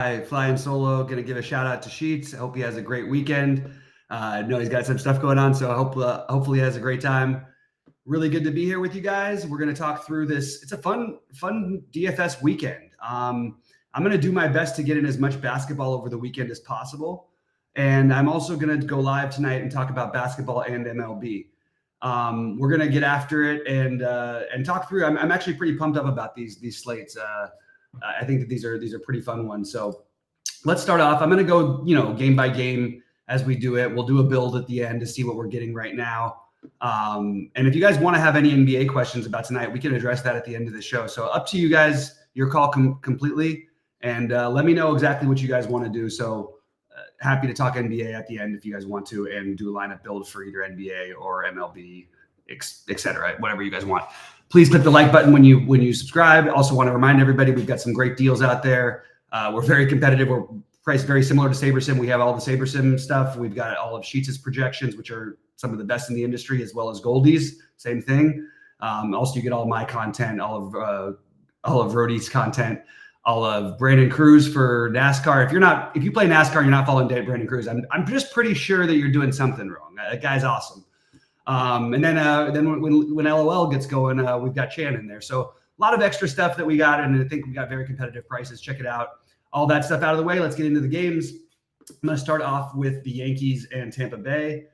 Flying solo, gonna give a shout out to Sheets. I hope he has a great weekend. I know he's got some stuff going on, so I hope hopefully he has a great time. Really good to be here with you guys. We're gonna talk through this. It's a fun DFS weekend. I'm gonna do my best to get in as much basketball over the weekend as possible, and I'm also gonna go live tonight and talk about basketball and MLB. We're gonna get after it and talk through. I'm actually pretty pumped up about these slates. I think that these are pretty fun ones. So let's start off. I'm going to go, game by game as we do it. We'll do a build at the end to see what we're getting right now. And if you guys want to have any NBA questions about tonight, we can address that at the end of the show. So up to you guys, your call completely. And let me know exactly what you guys want to do. So happy to talk NBA at the end if you guys want to, and do a lineup build for either NBA or MLB, etc. Whatever you guys want. Please click the like button when you subscribe. Also want to remind everybody we've got some great deals out there. We're very competitive. We're priced very similar to SaberSim. We have all the SaberSim stuff. We've got all of Sheets' projections, which are some of the best in the industry, as well as Goldie's. Same thing. Also, you get all of my content, all of Rody's content, all of Brandon Cruz for NASCAR. If you play NASCAR, you're not following Brandon Cruz. I'm just pretty sure that you're doing something wrong. That guy's awesome. And then when LOL gets going, we've got Chan in there. So a lot of extra stuff that we got, and I think we got very competitive prices. Check it out. All that stuff out of the way. Let's get into the games. I'm going to start off with the Yankees and Tampa Bay.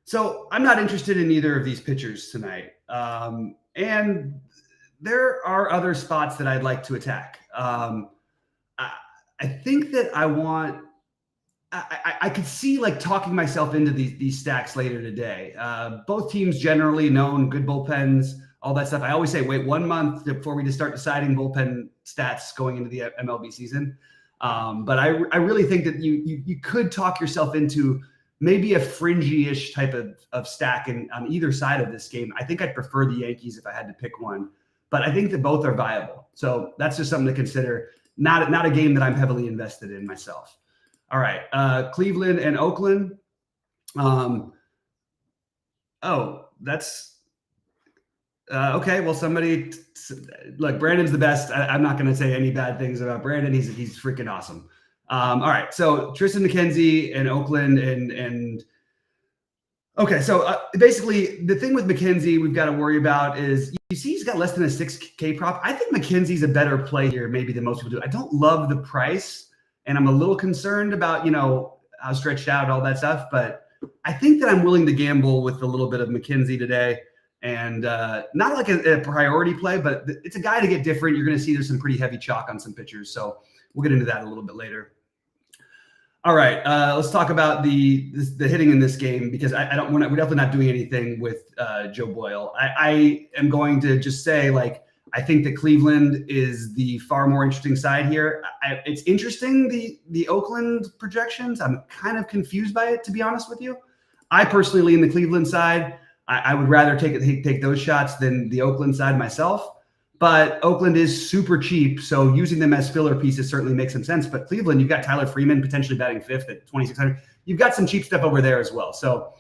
So I'm not interested in either of these pitchers tonight. And there are other spots that I'd like to attack. I think that I could see like talking myself into these stacks later today. Both teams generally known, good bullpens, all that stuff. I always say, wait 1 month before we just start deciding bullpen stats going into the MLB season. But I really think that you could talk yourself into maybe a fringy-ish type of stack on either side of this game. I think I'd prefer the Yankees if I had to pick one, but I think that both are viable. So that's just something to consider. Not a game that I'm heavily invested in myself. All right, Cleveland and Oakland. That's okay. Well, somebody look. Brandon's the best. I'm not going to say any bad things about Brandon. He's freaking awesome. All right, so Tristan McKenzie and Oakland and okay. So basically, the thing with McKenzie we've got to worry about is you see he's got less than a 6K prop. I think McKenzie's a better play here maybe than most people do. I don't love the price. And I'm a little concerned about, how stretched out all that stuff. But I think that I'm willing to gamble with a little bit of McKenzie today. And not like a priority play, but it's a guy to get different. You're going to see there's some pretty heavy chalk on some pitchers. So we'll get into that a little bit later. All right, let's talk about the hitting in this game, because we're definitely not doing anything with Joe Boyle. I am going to just say, I think that Cleveland is the far more interesting side here. It's interesting, the Oakland projections. I'm kind of confused by it, to be honest with you. I personally lean the Cleveland side. I would rather take those shots than the Oakland side myself. But Oakland is super cheap, so using them as filler pieces certainly makes some sense. But Cleveland, you've got Tyler Freeman potentially batting fifth at 2,600. You've got some cheap stuff over there as well. So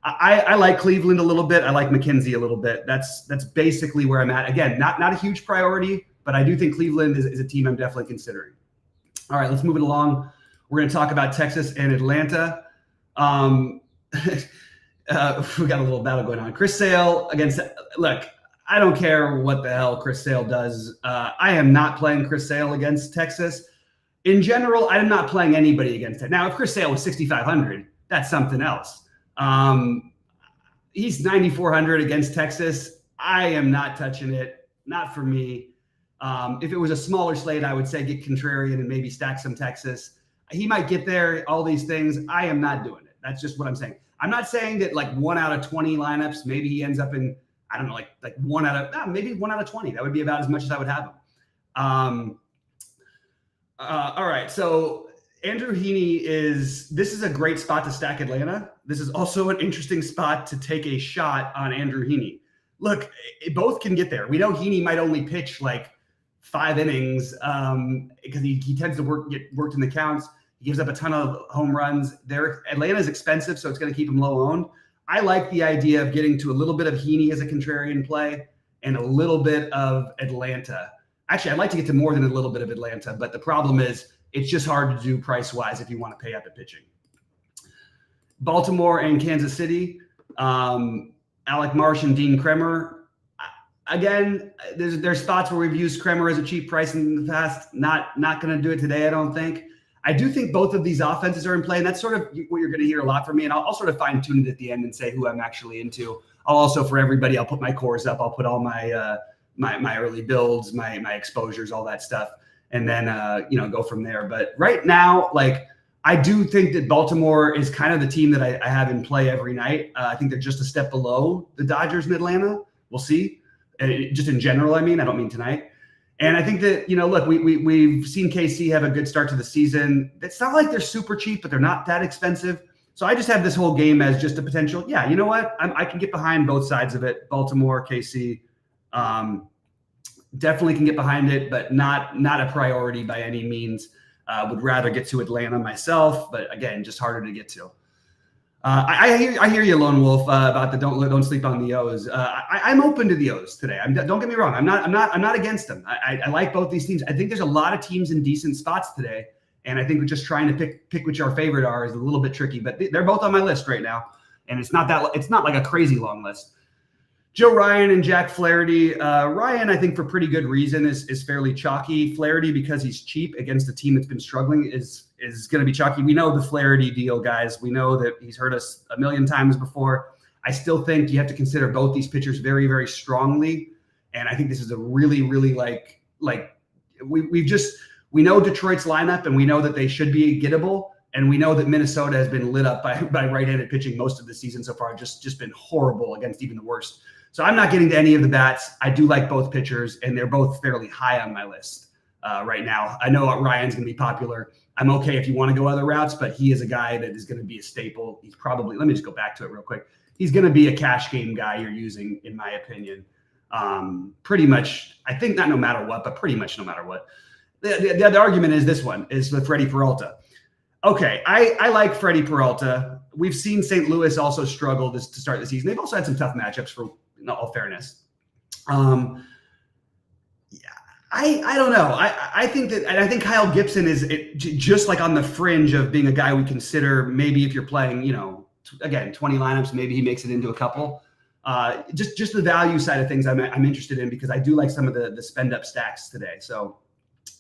I like Cleveland a little bit. I like McKenzie a little bit. That's basically where I'm at. Again, not a huge priority, but I do think Cleveland is a team I'm definitely considering. All right, let's move it along. We're going to talk about Texas and Atlanta. We got a little battle going on. Chris Sale against – look, I don't care what the hell Chris Sale does. I am not playing Chris Sale against Texas. In general, I am not playing anybody against it. Now, if Chris Sale was 6,500, that's something else. He's 9,400 against Texas. I am not touching it. Not for me. If it was a smaller slate, I would say get contrarian and maybe stack some Texas. He might get there, all these things. I am not doing it. That's just what I'm saying. I'm not saying that 1 out of 20 lineups, maybe he ends up in, I don't know, maybe 1 out of 20. That would be about as much as I would have him. All right. So Andrew Heaney this is a great spot to stack Atlanta. This is also an interesting spot to take a shot on Andrew Heaney. Look, both can get there. We know Heaney might only pitch 5 innings because he tends to get worked in the counts. He gives up a ton of home runs. Atlanta's expensive, so it's going to keep him low owned. I like the idea of getting to a little bit of Heaney as a contrarian play and a little bit of Atlanta. Actually, I'd like to get to more than a little bit of Atlanta, but the problem is It's just hard to do price-wise if you want to pay up at pitching. Baltimore and Kansas City, Alec Marsh and Dean Kremer. Again, there's spots where we've used Kremer as a cheap price in the past. Not going to do it today, I don't think. I do think both of these offenses are in play, and that's sort of what you're going to hear a lot from me. And I'll sort of fine tune it at the end and say who I'm actually into. I'll also, for everybody, I'll put my cores up. I'll put all my my early builds, my exposures, all that stuff, and then go from there. But right now, like, I do think that Baltimore is kind of the team that I have in play every night. I think they're just a step below the Dodgers in Atlanta. We'll see. Just in general, I mean, I don't mean tonight. And I think that, look, we've seen KC have a good start to the season. It's not like they're super cheap, but they're not that expensive. So I just have this whole game as just a potential. Yeah, you know what? I can get behind both sides of it. Baltimore, KC, definitely can get behind it, but not a priority by any means. Would rather get to Atlanta myself, but again, just harder to get to. I hear you, Lone Wolf, about the don't sleep on the O's. I'm open to the O's today. Don't get me wrong. I'm not against them. I like both these teams. I think there's a lot of teams in decent spots today, and I think we're just trying to pick which our favorite are is a little bit tricky. But they're both on my list right now, and it's not like a crazy long list. Joe Ryan and Jack Flaherty. Ryan, I think for pretty good reason, is fairly chalky. Flaherty, because he's cheap against a team that's been struggling, is going to be chalky. We know the Flaherty deal, guys. We know that he's hurt us a million times before. I still think you have to consider both these pitchers very, very strongly. And I think this is a really, really we know Detroit's lineup, and we know that they should be gettable. And we know that Minnesota has been lit up by right-handed pitching most of the season so far, just been horrible against even the worst. So I'm not getting to any of the bats. I do like both pitchers, and they're both fairly high on my list right now. I know Ryan's going to be popular. I'm okay if you want to go other routes, but he is a guy that is going to be a staple. He's probably, let me just go back to it real quick. He's going to be a cash game guy you're using, in my opinion. Pretty much, I think not no matter what, but pretty much no matter what. The argument is this one, is with Freddie Peralta. Okay, I like Freddie Peralta. We've seen St. Louis also struggle to start the season. They've also had some tough matchups, for all fairness. I don't know. I think Kyle Gibson is just like on the fringe of being a guy we consider maybe if you're playing, again, 20 lineups, maybe he makes it into a couple. Just the value side of things I'm interested in, because I do like some of the spend up stacks today. So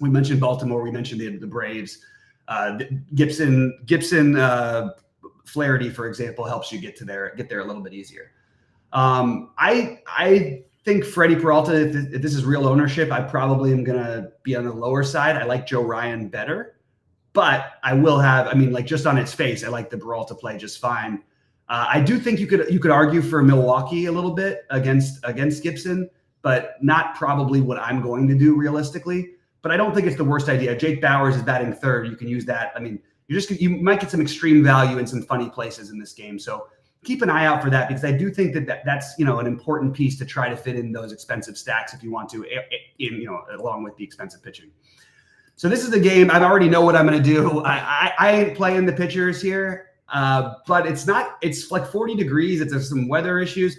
we mentioned Baltimore, we mentioned the Braves. Gibson, Flaherty, for example, helps you get there a little bit easier. I think Freddie Peralta, if this is real ownership, I probably am going to be on the lower side. I like Joe Ryan better, but I will have, just on its face, I like the Peralta play just fine. I do think you could argue for Milwaukee a little bit against Gibson, but not probably what I'm going to do realistically. But I don't think it's the worst idea. Jake Bauers is batting third. You can use that. You might get some extreme value in some funny places in this game. So keep an eye out for that, because I do think that's an important piece to try to fit in those expensive stacks if you want to, along with the expensive pitching. So this is the game. I already know what I'm going to do. I ain't playing the pitchers here, but it's like 40 degrees. There's some weather issues.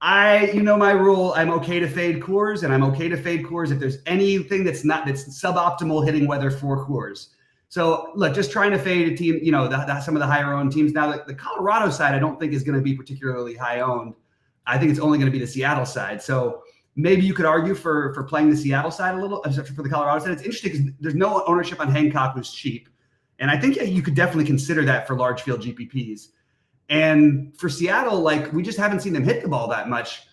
My rule. I'm okay to fade Coors, and I'm okay to fade Coors if there's anything that's suboptimal hitting weather for Coors. So look, just trying to fade a team, some of the higher owned teams. Now the Colorado side, I don't think is going to be particularly high owned. I think it's only going to be the Seattle side. So maybe you could argue for playing the Seattle side a little, for the Colorado side. It's interesting because there's no ownership on Hancock, who's cheap. And I think you could definitely consider that for large field GPPs. And for Seattle, we just haven't seen them hit the ball that much.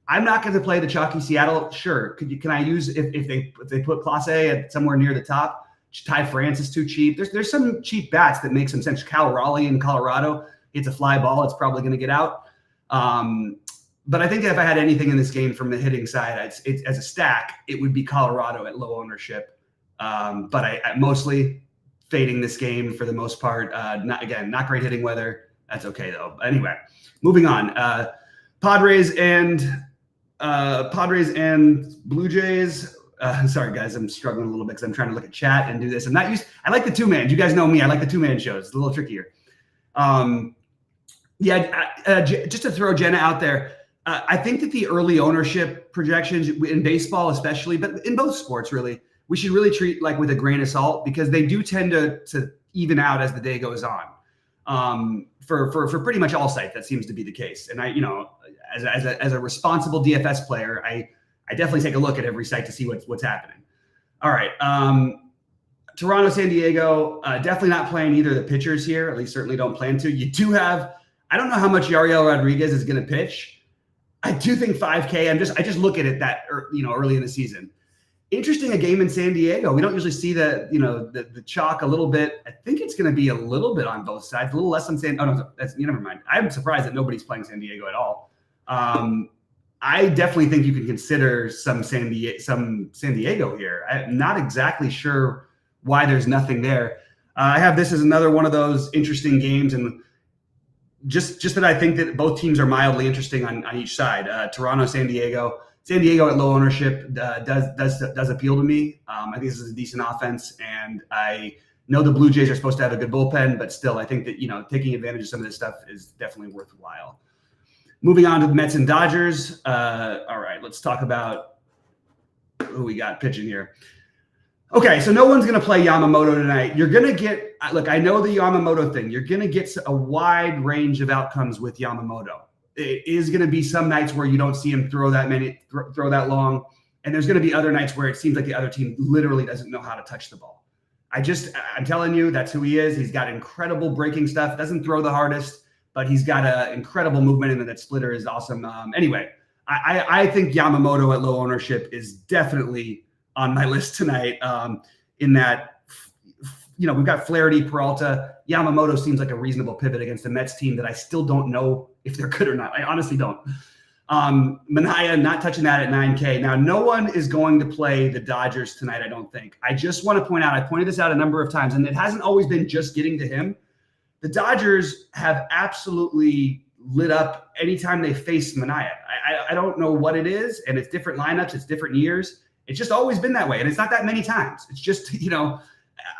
I'm not going to play the chalky Seattle. Sure. Can I use, if they put Clase at somewhere near the top? Ty France is too cheap. There's some cheap bats that make some sense. Cal Raleigh in Colorado, it's a fly ball. It's probably going to get out. But I think if I had anything in this game from the hitting side, as a stack, it would be Colorado at low ownership. But I mostly fading this game for the most part. Not great hitting weather. That's okay though. Anyway, moving on. Padres and Blue Jays. Sorry guys, I'm struggling a little bit because I'm trying to look at chat and do this. I like the two-man. You guys know me. I like the two-man shows. It's a little trickier. Just to throw Jenna out there, I think that the early ownership projections in baseball especially, but in both sports really, we should really treat like with a grain of salt, because they do tend to even out as the day goes on. For pretty much all sites, that seems to be the case. And I, as a responsible DFS player, I definitely take a look at every site to see what's happening. All right. Toronto, San Diego, definitely not playing either of the pitchers here. At least certainly don't plan to. You do have, I don't know how much Yariel Rodriguez is going to pitch. I do think 5K. I just look at it that, early in the season. Interesting, a game in San Diego. We don't usually see the chalk a little bit. I think it's going to be a little bit on both sides, a little less on San. Oh no, never mind. I'm surprised that nobody's playing San Diego at all. I definitely think you can consider some San Diego here. I'm not exactly sure why there's nothing there. I have this as another one of those interesting games, and just that I think that both teams are mildly interesting on each side. Toronto, San Diego at low ownership does appeal to me. I think this is a decent offense, and I know the Blue Jays are supposed to have a good bullpen, but still, I think that taking advantage of some of this stuff is definitely worthwhile. Moving on to the Mets and Dodgers. All right, let's talk about who we got pitching here. Okay, so no one's going to play Yamamoto tonight. You're going to get, look, I know the Yamamoto thing. You're going to get a wide range of outcomes with Yamamoto. It is going to be some nights where you don't see him throw that long, and there's going to be other nights where it seems like the other team literally doesn't know how to touch the ball. I'm telling you, that's who he is. He's got incredible breaking stuff. Doesn't throw the hardest, but he's got an incredible movement, and that splitter is awesome. Anyway, I think Yamamoto at low ownership is definitely on my list tonight. In that, we've got Flaherty, Peralta. Yamamoto seems like a reasonable pivot against the Mets team that I still don't know if they're good or not. I honestly don't. Manaea, not touching that at 9K. Now, no one is going to play the Dodgers tonight, I don't think. I just want to point out, I pointed this out a number of times, and it hasn't always been just getting to him. The Dodgers have absolutely lit up anytime they face Manaea. I don't know what it is, and it's different lineups, it's different years. It's just always been that way, and it's not that many times. It's just,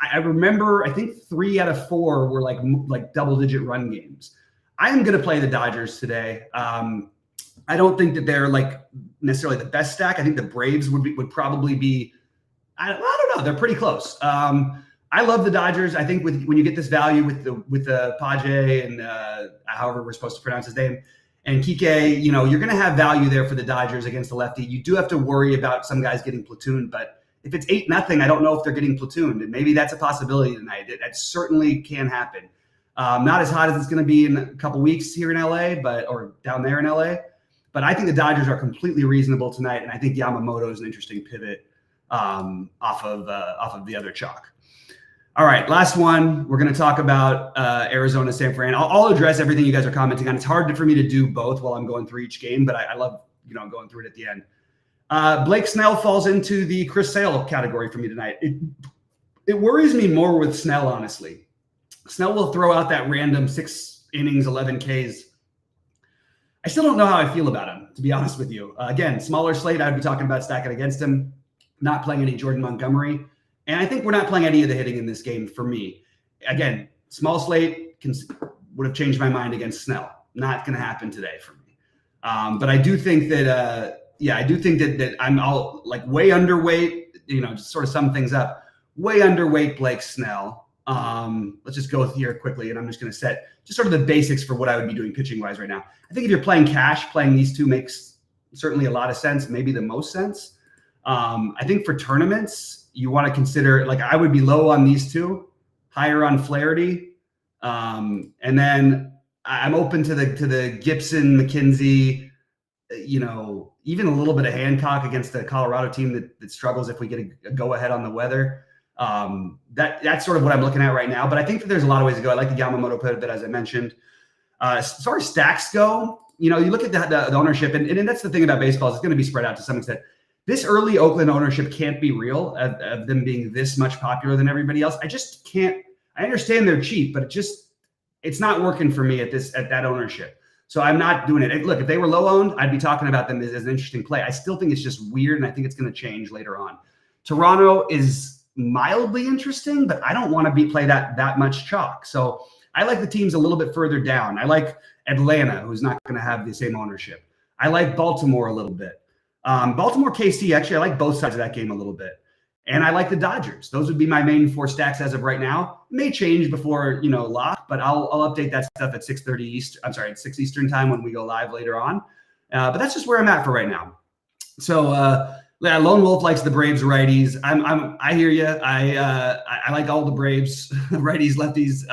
I remember, I think 3 out of 4 were like double-digit run games. I am going to play the Dodgers today. I don't think that they're necessarily the best stack. I think the Braves would probably be. I don't know. They're pretty close. I love the Dodgers. I think when you get this value with the Page and however we're supposed to pronounce his name, and Kike, you're going to have value there for the Dodgers against the lefty. You do have to worry about some guys getting platooned, but if it's 8-0, I don't know if they're getting platooned, and maybe that's a possibility tonight. That certainly can happen. Not as hot as it's going to be in a couple weeks here in LA, or down there in LA. But I think the Dodgers are completely reasonable tonight, and I think Yamamoto is an interesting pivot off of the other chalk. All right, last one. We're going to talk about Arizona, San Fran. I'll address everything you guys are commenting on. It's hard for me to do both while I'm going through each game, but I love going through it at the end. Blake Snell falls into the Chris Sale category for me tonight. It worries me more with Snell, honestly. Snell will throw out that random 6 innings, 11 Ks. I still don't know how I feel about him, to be honest with you. Again, smaller slate, I'd be talking about stacking against him, not playing any Jordan Montgomery. And I think we're not playing any of the hitting in this game for me. Again, small slate would have changed my mind against Snell. Not going to happen today for me. But I do think that, that I'm all way underweight, just sort of sum things up. Way underweight Blake Snell. Let's just go here quickly, and I'm just going to set just sort of the basics for what I would be doing pitching-wise right now. I think if you're playing cash, playing these two makes certainly a lot of sense, maybe the most sense. I think for tournaments, you want to consider, I would be low on these two, higher on Flaherty. And then I'm open to the Gibson, McKenzie, even a little bit of Hancock against the Colorado team that struggles if we get a go-ahead on the weather. That's sort of what I'm looking at right now, but I think that there's a lot of ways to go. I like the Yamamoto pivot, as I mentioned. As far as stacks go, you look at the ownership, and that's the thing about baseball, is it's going to be spread out to some extent. This early Oakland ownership can't be real of them being this much popular than everybody else. I just can't. I understand they're cheap, but it's not working for me at that ownership. So I'm not doing it. Look, if they were low owned, I'd be talking about them as an interesting play. I still think it's just weird, and I think it's going to change later on. Toronto is mildly interesting, but I don't want to play that much chalk. So I like the teams a little bit further down. I like Atlanta, who's not going to have the same ownership. I like Baltimore a little bit. Baltimore KC, actually, I like both sides of that game a little bit. And I like the Dodgers. Those would be my main 4 stacks as of right now. It may change before, lock, but I'll update that stuff at 6:30 Eastern. I'm sorry, at 6 Eastern time when we go live later on. But that's just where I'm at for right now. So Lone Wolf likes the Braves righties. I hear you. I like all the Braves righties, lefties.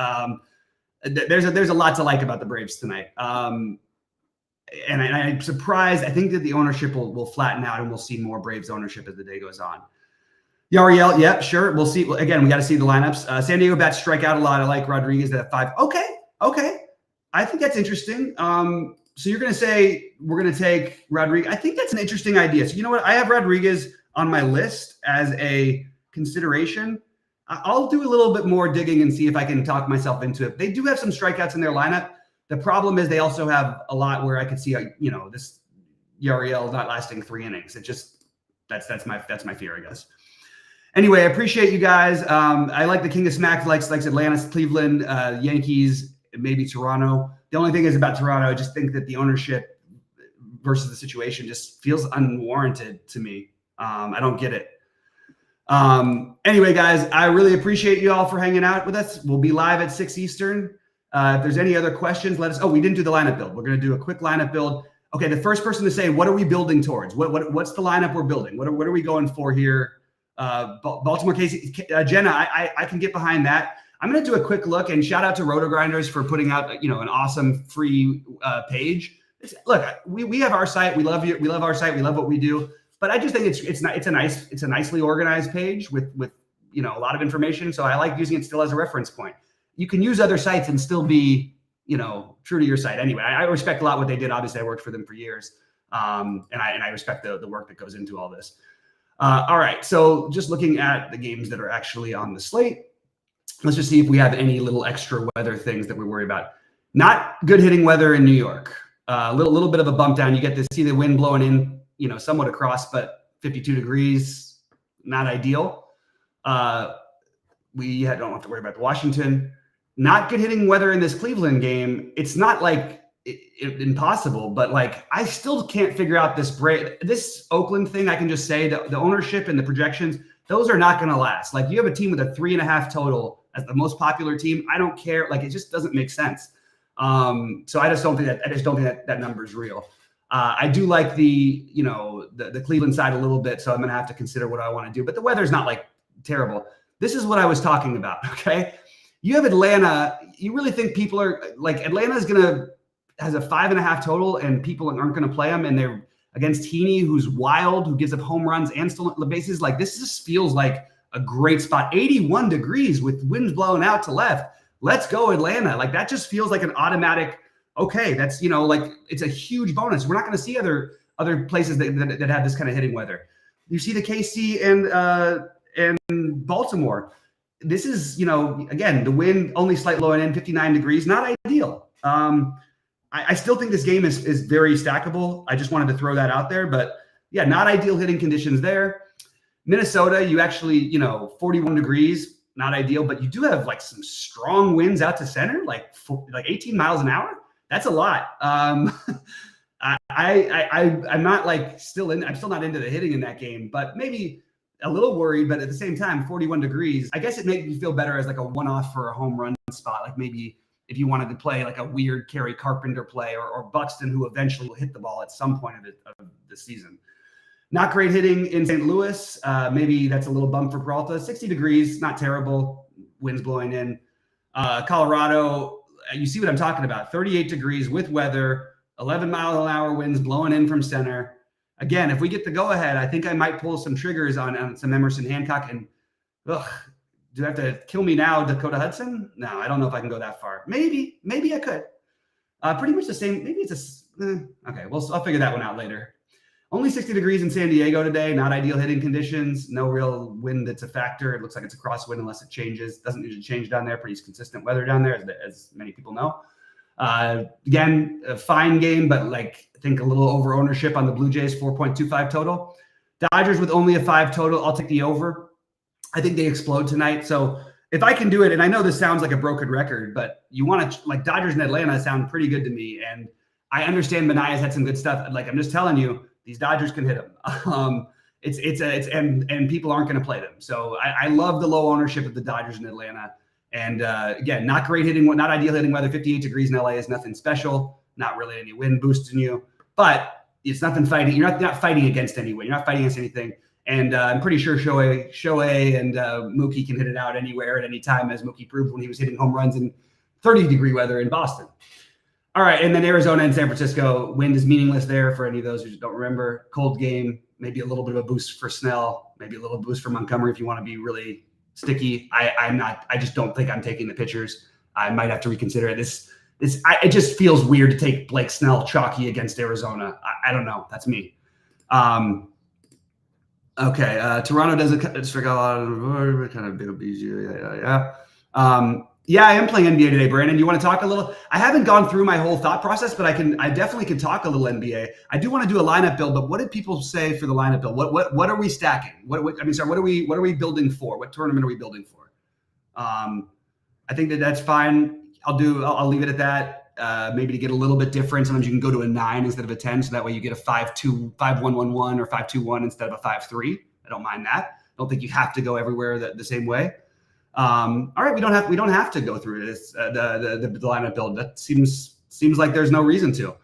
There's a lot to like about the Braves tonight. And I'm surprised. I think that the ownership will flatten out, and we'll see more Braves ownership as the day goes on. Yariel, yeah, sure. We'll see. Again, we got to see the lineups. San Diego bats strike out a lot. I like Rodriguez at 5. Okay. I think that's interesting. So you're going to say we're going to take Rodriguez. I think that's an interesting idea. So you know what? I have Rodriguez on my list as a consideration. I'll do a little bit more digging and see if I can talk myself into it. They do have some strikeouts in their lineup. The problem is they also have a lot where I could see, this Yariel not lasting 3 innings. It just that's my fear, I guess. Anyway, I appreciate you guys. I like the King of Smacks, likes Atlanta, Cleveland, Yankees, maybe Toronto. The only thing is about Toronto, I just think that the ownership versus the situation just feels unwarranted to me. I don't get it. Anyway, guys, I really appreciate you all for hanging out with us. We'll be live at 6 Eastern. If there's any other questions, let us. Oh, we didn't do the lineup build. We're going to do a quick lineup build. Okay, the first person to say, what are we building towards? What's the lineup we're building? What are we going for here? Baltimore, Casey, Jenna, I can get behind that. I'm going to do a quick look, and shout out to Roto Grinders for putting out, an awesome free page. Look, we have our site. We love you. We love our site. We love what we do. But I just think it's a nicely organized page with a lot of information. So I like using it still as a reference point. You can use other sites and still be true to your site. Anyway, I respect a lot what they did. Obviously, I worked for them for years, and I respect the work that goes into all this. All right, so just looking at the games that are actually on the slate. Let's just see if we have any little extra weather things that we worry about. Not good hitting weather in New York. A little bit of a bump down. You get to see the wind blowing in, somewhat across, but 52 degrees, not ideal. We don't have to worry about Washington. Not good hitting weather in this Cleveland game. It's not like impossible, but I still can't figure out this Oakland thing. I can just say that the ownership and the projections, those are not going to last. You have a team with a 3.5 total as the most popular team. I don't care. It just doesn't make sense. So I just don't think that number is real. I do like the Cleveland side a little bit, so I'm going to have to consider what I want to do. But the weather's not terrible. This is what I was talking about. Okay, you have Atlanta. You really think people are Atlanta's has a 5.5 total, and people aren't going to play them, and they're against Heaney, who's wild, who gives up home runs and stolen bases. This just feels like a great spot. 81 degrees with winds blowing out to left. Let's go Atlanta. That just feels like an automatic. Okay, that's it's a huge bonus. We're not going to see other places that have this kind of hitting weather. You see the KC and Baltimore. This is again, the wind only slight low end, 59 degrees, not ideal. I still think this game is very stackable. I just wanted to throw that out there, but yeah, not ideal hitting conditions there. Minnesota, you actually 41 degrees, not ideal, but you do have some strong winds out to center, 18 miles an hour. That's a lot. I'm not I'm still not into the hitting in that game, but maybe a little worried. But at the same time, 41 degrees, I guess it made me feel better as a one-off for a home run spot. Maybe if you wanted to play a weird Kerry Carpenter play or Buxton, who eventually will hit the ball at some point of the season. Not great hitting in St. Louis. Maybe that's a little bump for Peralta. 60 degrees, not terrible. Winds blowing in. Colorado, you see what I'm talking about. 38 degrees with weather, 11 mile an hour winds blowing in from center. Again, if we get the go-ahead, I think I might pull some triggers on some Emerson Hancock. And do I have to kill me now, Dakota Hudson? No, I don't know if I can go that far. Maybe I could. Pretty much the same. Maybe it's okay. Well, I'll figure that one out later. Only 60 degrees in San Diego today. Not ideal hitting conditions. No real wind that's a factor. It looks like it's a crosswind unless it changes. Doesn't usually change down there. Pretty consistent weather down there, as many people know. Again, a fine game, but I think a little over ownership on the Blue Jays, 4.25 total. Dodgers with only a 5 total. I'll take the over. I think they explode tonight. So if I can do it, and I know this sounds like a broken record, but you want to Dodgers and Atlanta sound pretty good to me. And I understand Manaea's had some good stuff. I'm just telling you, these Dodgers can hit them. and people aren't going to play them. So I love the low ownership of the Dodgers in Atlanta. And again, not great hitting, not ideal hitting weather. 58 degrees in LA is nothing special. Not really any wind boosting you, but it's nothing fighting. You're not fighting against anyone. You're not fighting against anything. And I'm pretty sure Shohei and Mookie can hit it out anywhere at any time, as Mookie proved when he was hitting home runs in 30-degree weather in Boston. All right, and then Arizona and San Francisco. Wind is meaningless there for any of those who don't remember. Cold game, maybe a little bit of a boost for Snell, maybe a little boost for Montgomery if you want to be really sticky. I just don't think I'm taking the pitchers. I might have to reconsider it. It just feels weird to take Blake Snell chalky against Arizona. I don't know. That's me. Okay, Toronto doesn't strike a lot of kind of big BG. Yeah, I am playing NBA today, Brandon. You want to talk a little? I haven't gone through my whole thought process, but I definitely can talk a little NBA. I do want to do a lineup build, but what did people say for the lineup build? What are we stacking? What are we building for? What tournament are we building for? I think that's fine. I'll leave it at that. Maybe to get a little bit different. Sometimes you can go to a 9 instead of a 10, so that way you get a 5-2, 5-1-1-1 or 5-2-1 instead of a 5-3. I don't mind that. I don't think you have to go everywhere the same way. All right, we don't have to go through this the lineup build. That seems like there's no reason to.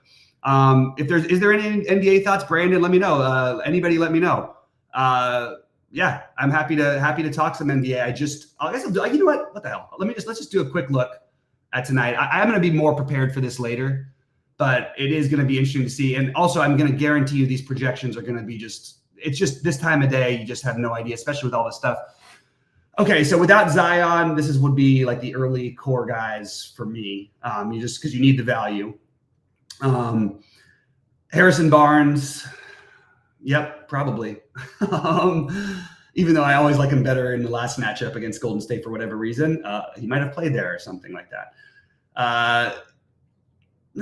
Is there any NBA thoughts, Brandon? Let me know. Anybody, let me know. Yeah, I'm happy to talk some NBA. I guess you know what? What the hell? Let's just do a quick look at tonight. I'm going to be more prepared for this later, but it is going to be interesting to see. And also, I'm going to guarantee you these projections are going to be it's just this time of day. You just have no idea, especially with all this stuff. Okay, so without Zion, would be like the early core guys for me. Because you need the value. Harrison Barnes, yep, probably. Even though I always like him better in the last matchup against Golden State for whatever reason, he might have played there or something like that. I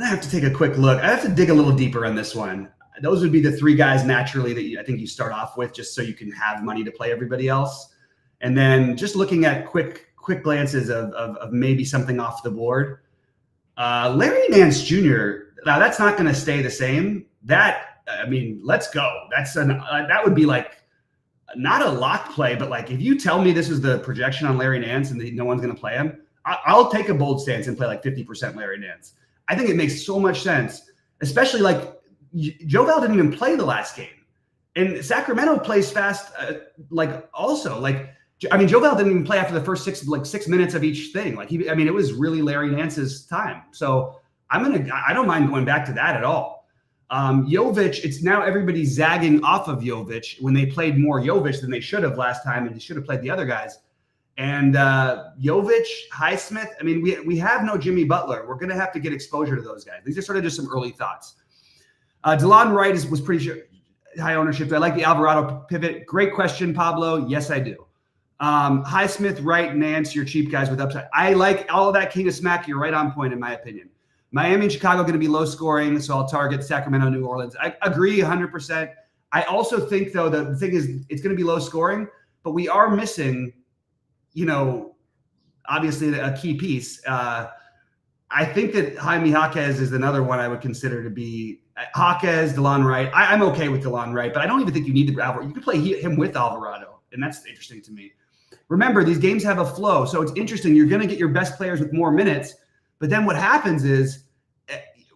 have to take a quick look. I have to dig a little deeper on this one. Those would be the 3 guys naturally that I think you start off with, just so you can have money to play everybody else. And then just looking at quick glances of maybe something off the board. Larry Nance Jr., now that's not going to stay the same. Let's go. That would be like not a lock play, but like if you tell me this is the projection on Larry Nance and no one's going to play him, I'll take a bold stance and play like 50% Larry Nance. I think it makes so much sense, especially like Joe Val didn't even play the last game. And Sacramento plays fast, Joe Val didn't even play after the first 6 minutes of each thing. It was really Larry Nance's time. So I don't mind going back to that at all. Jovic, it's now everybody zagging off of Jovic when they played more Jovic than they should have last time, and they should have played the other guys. And Jovic, Highsmith, we have no Jimmy Butler. We're going to have to get exposure to those guys. These are sort of just some early thoughts. DeLon Wright was pretty sure high ownership. I like the Alvarado pivot. Great question, Pablo. Yes, I do. Highsmith, Wright, Nance, your cheap guys with upside. I like all of that. King of Smack, you're right on point in my opinion. Miami and Chicago going to be low scoring, so I'll target Sacramento, New Orleans. I agree 100%. I also think, though, the thing is it's going to be low scoring, but we are missing, obviously a key piece. I think that Jaime Jaquez is another one I would consider to be Jaquez, DeLon Wright. I'm okay with DeLon Wright, but I don't even think you need the Alvarado. You could play him with Alvarado, and that's interesting to me. Remember, these games have a flow, so it's interesting. You're going to get your best players with more minutes, but then what happens is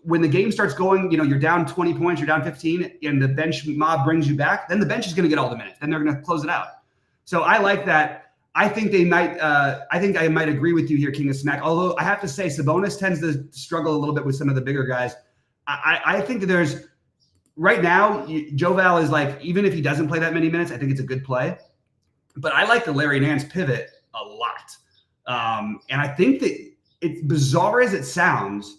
when the game starts going, you're down 20 points, you're down 15, and the bench mob brings you back, then the bench is going to get all the minutes. Then they're going to close it out. So I like that. I think they might. I think I might agree with you here, King of Smack. Although I have to say, Sabonis tends to struggle a little bit with some of the bigger guys. I think that there's right now, Joe Val is like, even if he doesn't play that many minutes, I think it's a good play. But I like the Larry Nance pivot a lot. And I think that it's bizarre as it sounds,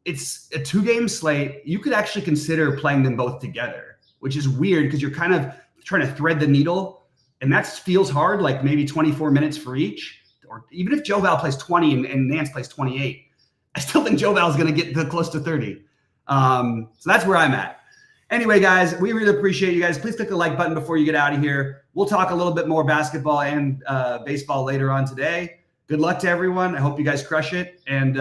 it's a 2-game slate. You could actually consider playing them both together, which is weird because you're kind of trying to thread the needle. And that feels hard, like maybe 24 minutes for each. Or even if Joe Val plays 20 and Nance plays 28, I still think Joe Val is going to get close to 30. So that's where I'm at. Anyway, guys, we really appreciate you guys. Please click the like button before you get out of here. We'll talk a little bit more basketball and baseball later on today. Good luck to everyone. I hope you guys crush it. And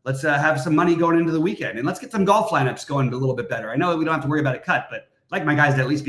let's have some money going into the weekend. And let's get some golf lineups going a little bit better. I know we don't have to worry about a cut, but I'd like my guys to at least be